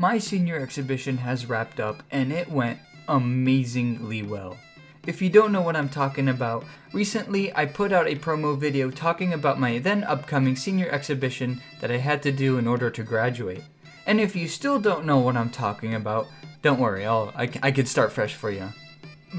My senior exhibition has wrapped up and it went amazingly well. If you don't know what I'm talking about, recently I put out a promo video talking about my then upcoming senior exhibition that I had to do in order to graduate. And if you still don't know what I'm talking about, don't worry, I could start fresh for you.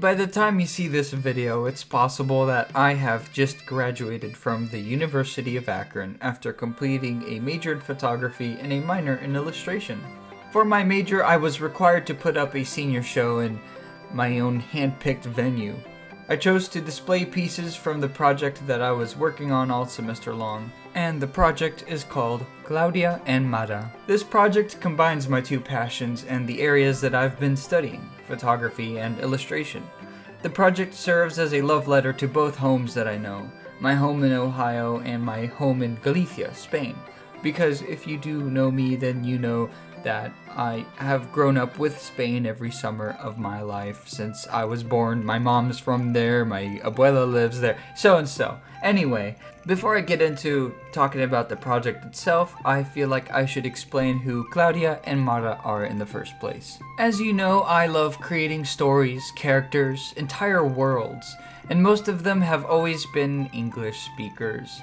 By the time you see this video, it's possible that I have just graduated from the University of Akron after completing a major in photography and a minor in illustration. For my major, I was required to put up a senior show in my own hand-picked venue. I chose to display pieces from the project that I was working on all semester long, and the project is called Claudia and Mara. This project combines my two passions and the areas that I've been studying, photography and illustration. The project serves as a love letter to both homes that I know, my home in Ohio and my home in Galicia, Spain. Because if you do know me, then you know that I have grown up with Spain every summer of my life since I was born. My mom's from there, my abuela lives there, so and so. Anyway, before I get into talking about the project itself, I feel like I should explain who Claudia and Mara are in the first place. As you know, I love creating stories, characters, entire worlds, and most of them have always been English speakers.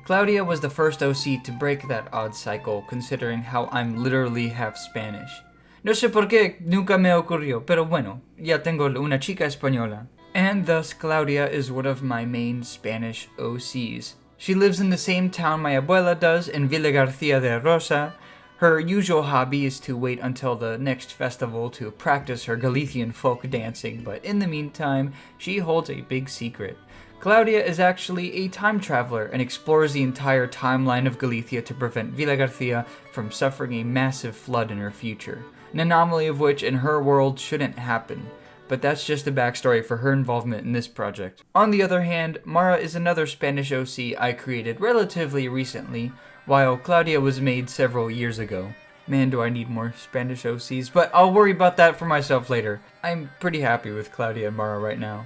Claudia was the first OC to break that odd cycle, considering how I'm literally half Spanish. No sé por qué nunca me ocurrió, pero bueno, ya tengo una chica española. And thus Claudia is one of my main Spanish OCs. She lives in the same town my abuela does in Villa Garcia de Rosa. Her usual hobby is to wait until the next festival to practice her Galician folk dancing, but in the meantime, she holds a big secret. Claudia is actually a time traveler and explores the entire timeline of Galicia to prevent Villa Garcia from suffering a massive flood in her future, an anomaly of which in her world shouldn't happen. But that's just a backstory for her involvement in this project. On the other hand, Mara is another Spanish OC I created relatively recently, while Claudia was made several years ago. Man, do I need more Spanish OCs, but I'll worry about that for myself later. I'm pretty happy with Claudia and Mara right now.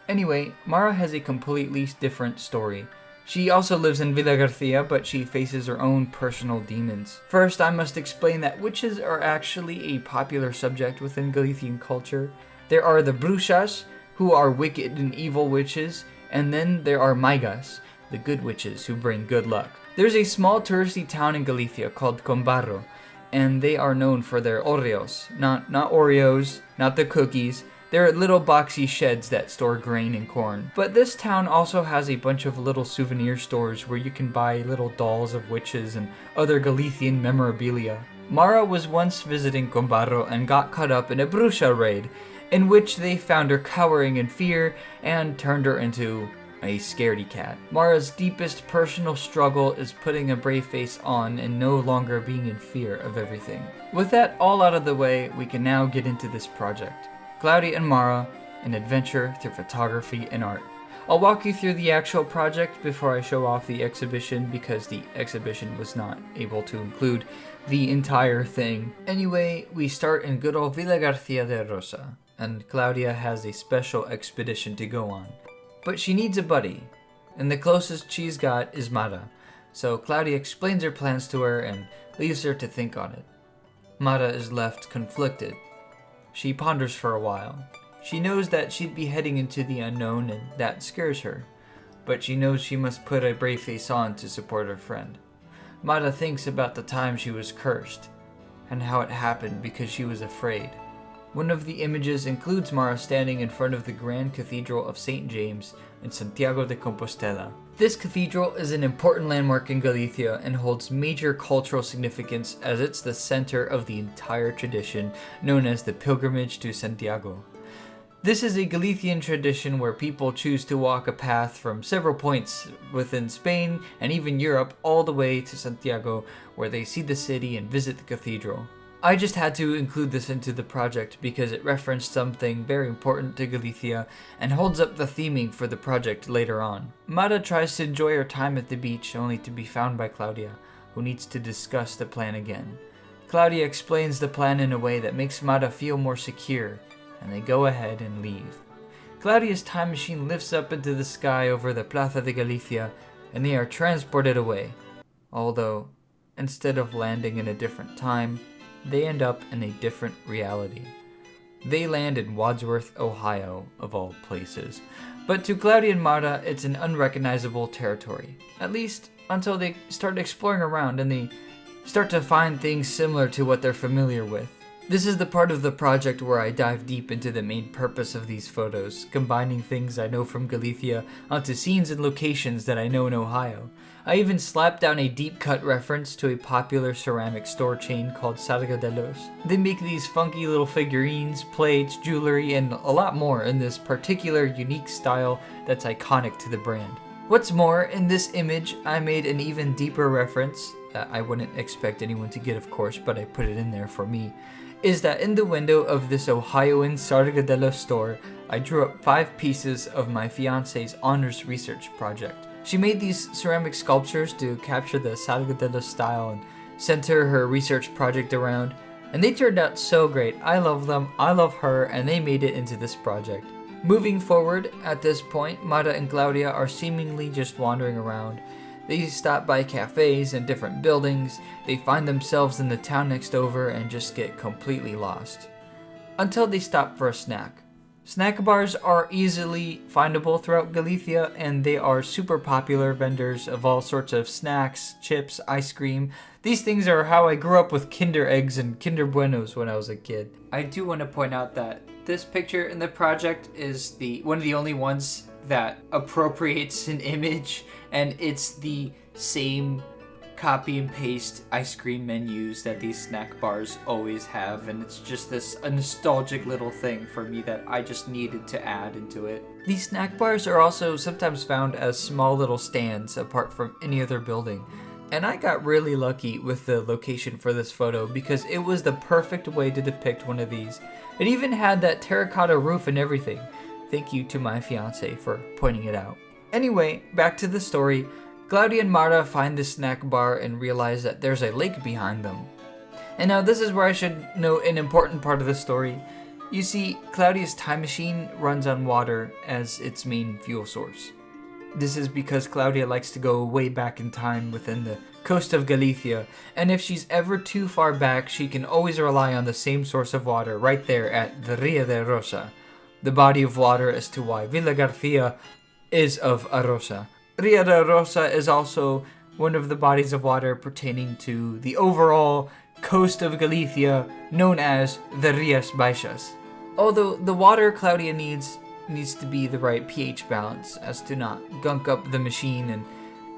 Anyway, Mara has a completely different story. She also lives in Villa Garcia, but she faces her own personal demons. First, I must explain that witches are actually a popular subject within Galician culture. There are the bruxas, who are wicked and evil witches, and then there are maigas, the good witches who bring good luck. There's a small touristy town in Galicia called Combarro, and they are known for their Oreos. Not Oreos, not the cookies. They're little boxy sheds that store grain and corn. But this town also has a bunch of little souvenir stores where you can buy little dolls of witches and other Galician memorabilia. Mara was once visiting Combarro and got caught up in a bruxa raid, in which they found her cowering in fear and turned her into a scaredy cat. Mara's deepest personal struggle is putting a brave face on and no longer being in fear of everything. With that all out of the way, we can now get into this project. Claudia and Mara, an adventure through photography and art. I'll walk you through the actual project before I show off the exhibition because the exhibition was not able to include the entire thing. Anyway, we start in good old Villa Garcia de Rosa, and Claudia has a special expedition to go on. But she needs a buddy, and the closest she's got is Mara, so Claudia explains her plans to her and leaves her to think on it. Mara is left conflicted. She ponders for a while. She knows that she'd be heading into the unknown and that scares her, but she knows she must put a brave face on to support her friend. Mara thinks about the time she was cursed, and how it happened because she was afraid. One of the images includes Mara standing in front of the Grand Cathedral of St. James in Santiago de Compostela. This cathedral is an important landmark in Galicia and holds major cultural significance as it's the center of the entire tradition known as the Pilgrimage to Santiago. This is a Galician tradition where people choose to walk a path from several points within Spain and even Europe all the way to Santiago, where they see the city and visit the cathedral. I just had to include this into the project because it referenced something very important to Galicia and holds up the theming for the project later on. Mara tries to enjoy her time at the beach only to be found by Claudia, who needs to discuss the plan again. Claudia explains the plan in a way that makes Mara feel more secure, and they go ahead and leave. Claudia's time machine lifts up into the sky over the Plaza de Galicia, and they are transported away. Although, instead of landing in a different time, they end up in a different reality. They land in Wadsworth, Ohio, of all places. But to Claudia and Mara, it's an unrecognizable territory. At least until they start exploring around and they start to find things similar to what they're familiar with. This is the part of the project where I dive deep into the main purpose of these photos, combining things I know from Galicia onto scenes and locations that I know in Ohio. I even slapped down a deep cut reference to a popular ceramic store chain called Sargadelos. They make these funky little figurines, plates, jewelry, and a lot more in this particular unique style that's iconic to the brand. What's more, in this image, I made an even deeper reference that I wouldn't expect anyone to get, of course, but I put it in there for me, is that in the window of this Ohioan Sargadelos store, I drew up 5 pieces of my fiance's honors research project. She made these ceramic sculptures to capture the Sargadelos style and center her research project around, and they turned out so great. I love them, I love her, and they made it into this project. Moving forward, at this point, Mara and Claudia are seemingly just wandering around. They stop by cafes and different buildings, they find themselves in the town next over and just get completely lost. Until they stop for a snack. Snack bars are easily findable throughout Galicia, and they are super popular vendors of all sorts of snacks, chips, ice cream. These things are how I grew up with Kinder Eggs and Kinder Buenos when I was a kid. I do want to point out that this picture in the project is one of the only ones that appropriates an image, and it's the same copy and paste ice cream menus that these snack bars always have, and it's just a nostalgic little thing for me that I just needed to add into it. These snack bars are also sometimes found as small little stands apart from any other building, and I got really lucky with the location for this photo because it was the perfect way to depict one of these. It even had that terracotta roof and everything. Thank you to my fiance for pointing it out. Anyway, back to the story. Claudia and Mara find this snack bar and realize that there's a lake behind them. And now this is where I should note an important part of the story. You see, Claudia's time machine runs on water as its main fuel source. This is because Claudia likes to go way back in time within the coast of Galicia, and if she's ever too far back, she can always rely on the same source of water right there at the Ria de Rosa, the body of water as to why Villa Garcia is of a Rosa. Ria de Rosa is also one of the bodies of water pertaining to the overall coast of Galicia known as the Rias Baixas. Although the water Claudia needs to be the right pH balance as to not gunk up the machine, and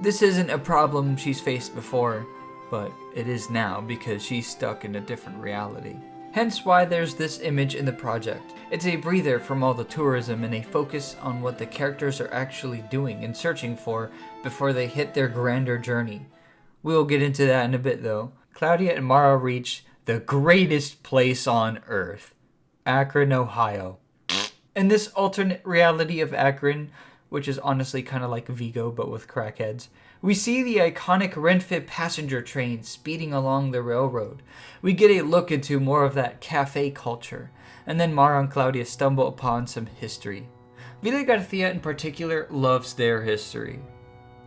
this isn't a problem she's faced before, but it is now because she's stuck in a different reality. Hence why there's this image in the project. It's a breather from all the tourism and a focus on what the characters are actually doing and searching for before they hit their grander journey. We'll get into that in a bit though. Claudia and Mara reach the greatest place on earth, Akron, Ohio. In this alternate reality of Akron, which is honestly kind of like Vigo but with crackheads, we see the iconic Renfe passenger train speeding along the railroad. We get a look into more of that cafe culture, and then Mara and Claudia stumble upon some history. Villa Garcia in particular loves their history,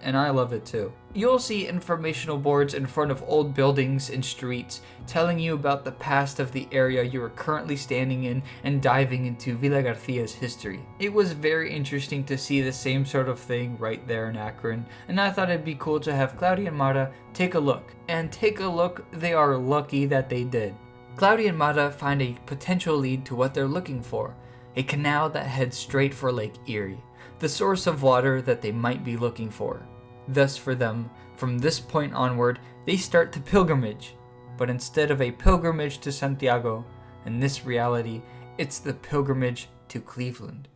and I love it too. You'll see informational boards in front of old buildings and streets telling you about the past of the area you are currently standing in and diving into Villa Garcia's history. It was very interesting to see the same sort of thing right there in Akron, and I thought it'd be cool to have Claudia and Mara take a look. And take a look, they are lucky that they did. Claudia and Mara find a potential lead to what they're looking for, a canal that heads straight for Lake Erie, the source of water that they might be looking for. Thus for them, from this point onward, they start the pilgrimage. But instead of a pilgrimage to Santiago, in this reality, it's the pilgrimage to Cleveland.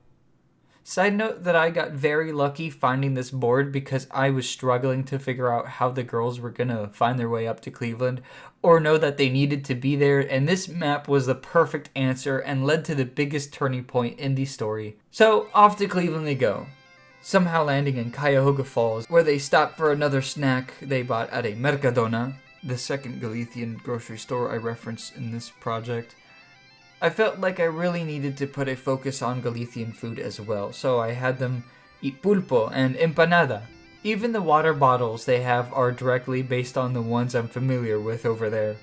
Side note that I got very lucky finding this board because I was struggling to figure out how the girls were gonna find their way up to Cleveland or know that they needed to be there, and this map was the perfect answer and led to the biggest turning point in the story. So off to Cleveland they go, somehow landing in Cuyahoga Falls, where they stop for another snack they bought at a Mercadona, the second Galician grocery store I referenced in this project. I felt like I really needed to put a focus on Galician food as well, so I had them eat pulpo and empanada. Even the water bottles they have are directly based on the ones I'm familiar with over there.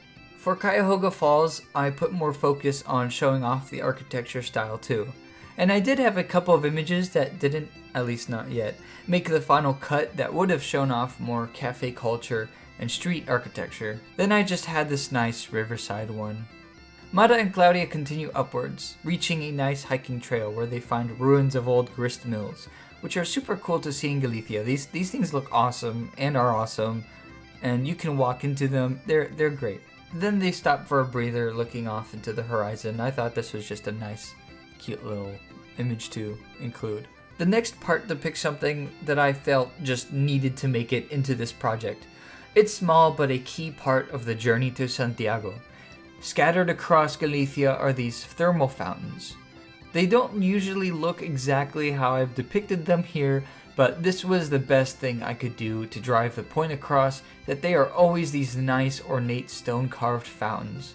For Cuyahoga Falls, I put more focus on showing off the architecture style too. And I did have a couple of images that didn't, at least not yet, make the final cut that would have shown off more cafe culture and street architecture. Then I just had this nice riverside one. Mara and Claudia continue upwards, reaching a nice hiking trail where they find ruins of old grist mills, which are super cool to see in Galicia. These things look awesome and are awesome, and you can walk into them. They're great. Then they stop for a breather, looking off into the horizon. I thought this was just a nice, cute little image to include. The next part depicts something that I felt just needed to make it into this project. It's small, but a key part of the journey to Santiago. Scattered across Galicia are these thermal fountains. They don't usually look exactly how I've depicted them here, but this was the best thing I could do to drive the point across that they are always these nice ornate stone-carved fountains.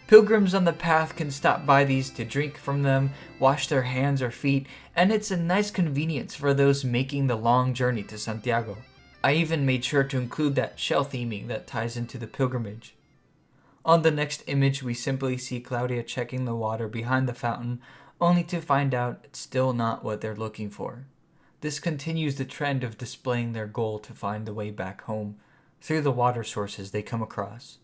Pilgrims on the path can stop by these to drink from them, wash their hands or feet, and it's a nice convenience for those making the long journey to Santiago. I even made sure to include that shell theming that ties into the pilgrimage. On the next image, we simply see Claudia checking the water behind the fountain, only to find out it's still not what they're looking for. This continues the trend of displaying their goal to find the way back home through the water sources they come across.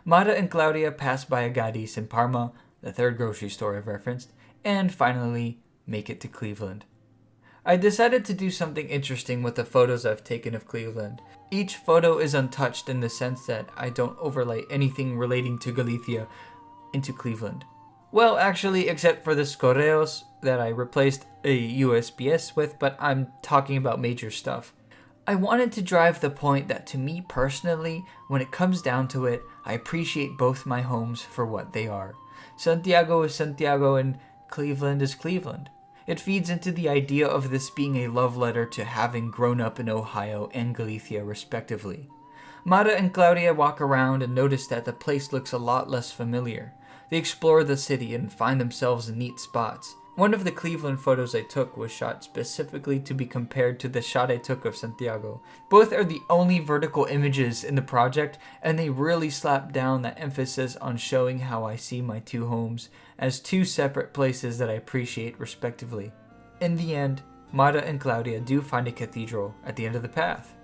Mara and Claudia pass by Agadis in Parma, the third grocery store I've referenced, and finally make it to Cleveland. I decided to do something interesting with the photos I've taken of Cleveland. Each photo is untouched in the sense that I don't overlay anything relating to Galicia into Cleveland. Well, actually, except for the Correos that I replaced a USPS with, but I'm talking about major stuff. I wanted to drive the point that to me personally, when it comes down to it, I appreciate both my homes for what they are. Santiago is Santiago and Cleveland is Cleveland. It feeds into the idea of this being a love letter to having grown up in Ohio and Galicia respectively. Mara and Claudia walk around and notice that the place looks a lot less familiar. They explore the city and find themselves in neat spots. One of the Cleveland photos I took was shot specifically to be compared to the shot I took of Santiago. Both are the only vertical images in the project, and they really slap down that emphasis on showing how I see my two homes as two separate places that I appreciate respectively. In the end, Mara and Claudia do find a cathedral at the end of the path.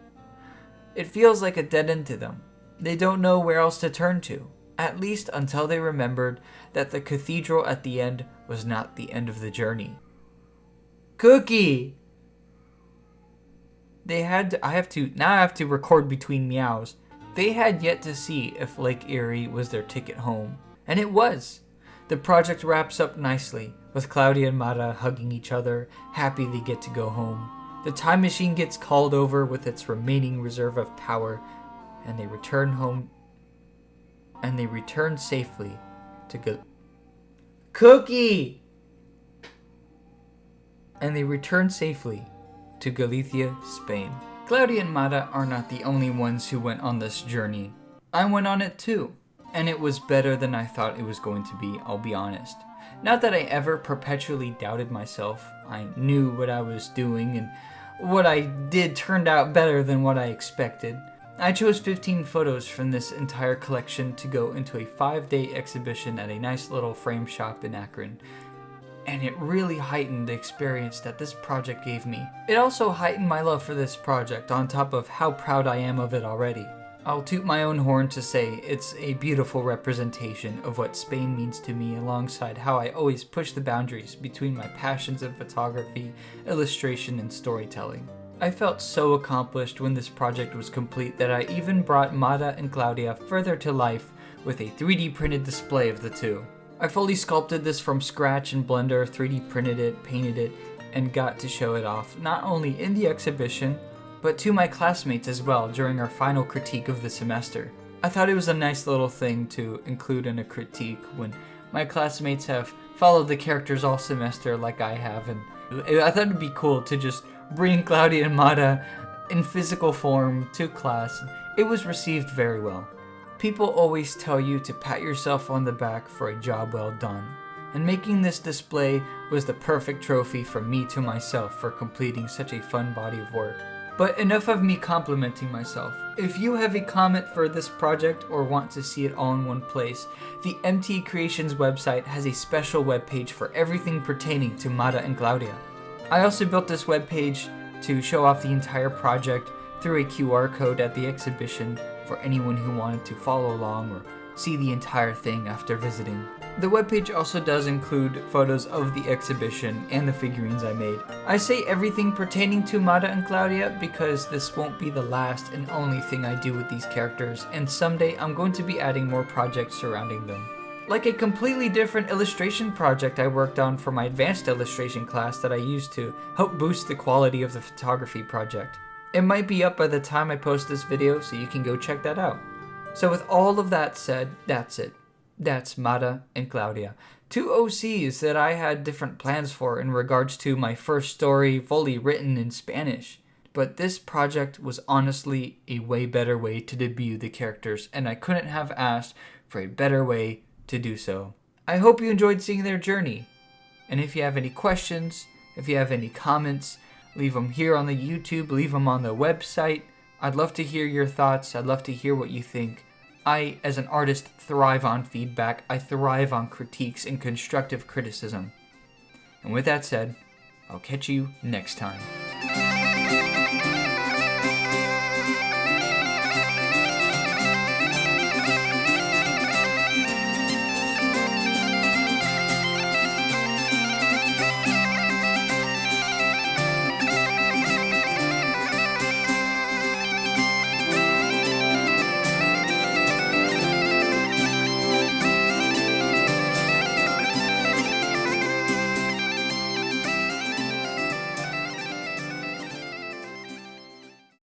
It feels like a dead end to them. They don't know where else to turn to. At least until they remembered that the cathedral at the end was not the end of the journey. Cookie! I have to record between meows. They had yet to see if Lake Erie was their ticket home. And it was! The project wraps up nicely, with Claudia and Mara hugging each other, happy they get to go home. The time machine gets called over with its remaining reserve of power, and they return home. And they return safely to Cookie! And they return safely to Galicia, Spain. Claudia and Mara are not the only ones who went on this journey. I went on it too, and it was better than I thought it was going to be, I'll be honest. Not that I ever perpetually doubted myself. I knew what I was doing, and what I did turned out better than what I expected. I chose 15 photos from this entire collection to go into a 5-day exhibition at a nice little frame shop in Akron. And it really heightened the experience that this project gave me. It also heightened my love for this project on top of how proud I am of it already. I'll toot my own horn to say it's a beautiful representation of what Spain means to me, alongside how I always push the boundaries between my passions of photography, illustration, and storytelling. I felt so accomplished when this project was complete that I even brought Mara and Claudia further to life with a 3D printed display of the two. I fully sculpted this from scratch in Blender, 3D printed it, painted it, and got to show it off not only in the exhibition, but to my classmates as well during our final critique of the semester. I thought it was a nice little thing to include in a critique when my classmates have followed the characters all semester like I have, and I thought it'd be cool to just bring Claudia and Mara in physical form to class. It was received very well. People always tell you to pat yourself on the back for a job well done, and making this display was the perfect trophy from me to myself for completing such a fun body of work. But enough of me complimenting myself. If you have a comment for this project or want to see it all in one place, the MT Creations website has a special webpage for everything pertaining to Mara and Claudia. I also built this webpage to show off the entire project through a QR code at the exhibition for anyone who wanted to follow along or see the entire thing after visiting. The webpage also does include photos of the exhibition and the figurines I made. I say everything pertaining to Mara and Claudia because this won't be the last and only thing I do with these characters, and someday I'm going to be adding more projects surrounding them. Like a completely different illustration project I worked on for my advanced illustration class that I used to help boost the quality of the photography project. It might be up by the time I post this video, so you can go check that out. So with all of that said, that's it. That's Mara and Claudia. Two OCs that I had different plans for in regards to my first story fully written in Spanish. But this project was honestly a way better way to debut the characters, and I couldn't have asked for a better way to do so. I hope you enjoyed seeing their journey. And if you have any questions, if you have any comments, leave them here on the YouTube, leave them on the website. I'd love to hear your thoughts. I'd love to hear what you think. I, as an artist, thrive on feedback. I thrive on critiques and constructive criticism. And with that said, I'll catch you next time.